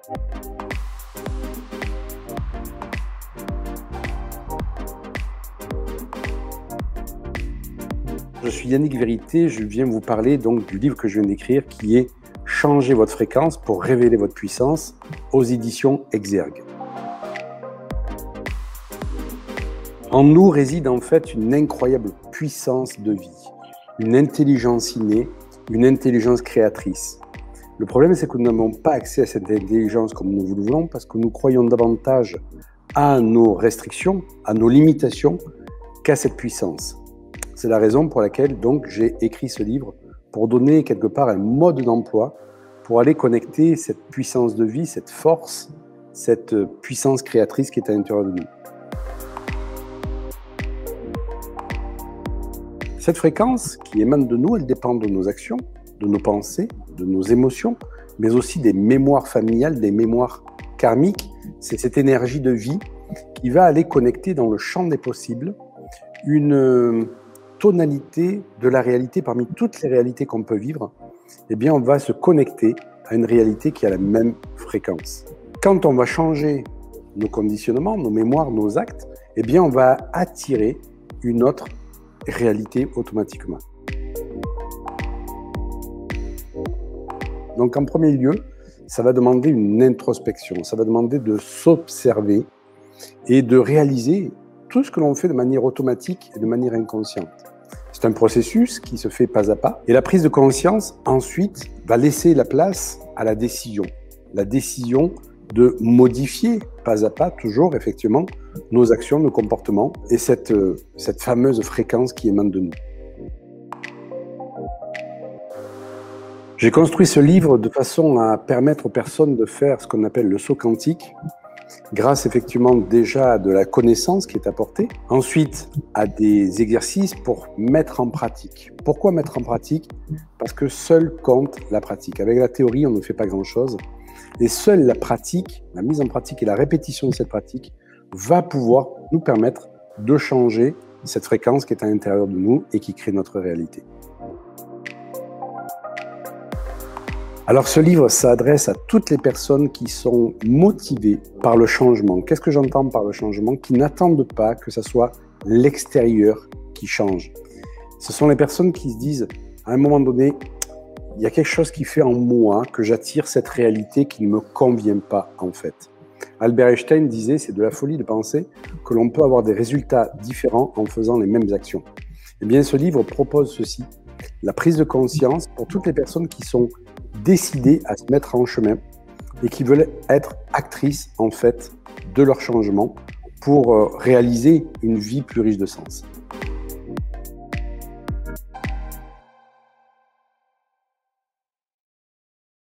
Je suis Yannick Vérité, je viens vous parler donc du livre que je viens d'écrire qui est « Changez votre fréquence pour révéler votre puissance » aux éditions Exergue. En nous réside en fait une incroyable puissance de vie, une intelligence innée, une intelligence créatrice. Le problème, c'est que nous n'avons pas accès à cette intelligence comme nous le voulons parce que nous croyons davantage à nos restrictions, à nos limitations, qu'à cette puissance. C'est la raison pour laquelle donc j'ai écrit ce livre, pour donner quelque part un mode d'emploi, pour aller connecter cette puissance de vie, cette force, cette puissance créatrice qui est à l'intérieur de nous. Cette fréquence qui émane de nous, elle dépend de nos actions, de nos pensées, de nos émotions, mais aussi des mémoires familiales, des mémoires karmiques. C'est cette énergie de vie qui va aller connecter dans le champ des possibles une tonalité de la réalité parmi toutes les réalités qu'on peut vivre. Eh bien, on va se connecter à une réalité qui a la même fréquence. Quand on va changer nos conditionnements, nos mémoires, nos actes, eh bien, on va attirer une autre réalité automatiquement. Donc, en premier lieu, ça va demander une introspection, ça va demander de s'observer et de réaliser tout ce que l'on fait de manière automatique et de manière inconsciente. C'est un processus qui se fait pas à pas. Et la prise de conscience, ensuite, va laisser la place à la décision. La décision de modifier pas à pas, toujours, effectivement, nos actions, nos comportements et cette fameuse fréquence qui émane de nous. J'ai construit ce livre de façon à permettre aux personnes de faire ce qu'on appelle le saut quantique, grâce effectivement déjà à de la connaissance qui est apportée, ensuite à des exercices pour mettre en pratique. Pourquoi mettre en pratique? Parce que seul compte la pratique. Avec la théorie, on ne fait pas grand-chose. Et seule la pratique, la mise en pratique et la répétition de cette pratique va pouvoir nous permettre de changer cette fréquence qui est à l'intérieur de nous et qui crée notre réalité. Alors ce livre s'adresse à toutes les personnes qui sont motivées par le changement. Qu'est-ce que j'entends par le changement? Qui n'attendent pas que ce soit l'extérieur qui change. Ce sont les personnes qui se disent, à un moment donné, il y a quelque chose qui fait en moi que j'attire cette réalité qui ne me convient pas en fait. Albert Einstein disait, c'est de la folie de penser que l'on peut avoir des résultats différents en faisant les mêmes actions. Eh bien ce livre propose ceci, la prise de conscience pour toutes les personnes qui sont décidées à se mettre en chemin et qui veulent être actrices en fait de leur changement pour réaliser une vie plus riche de sens.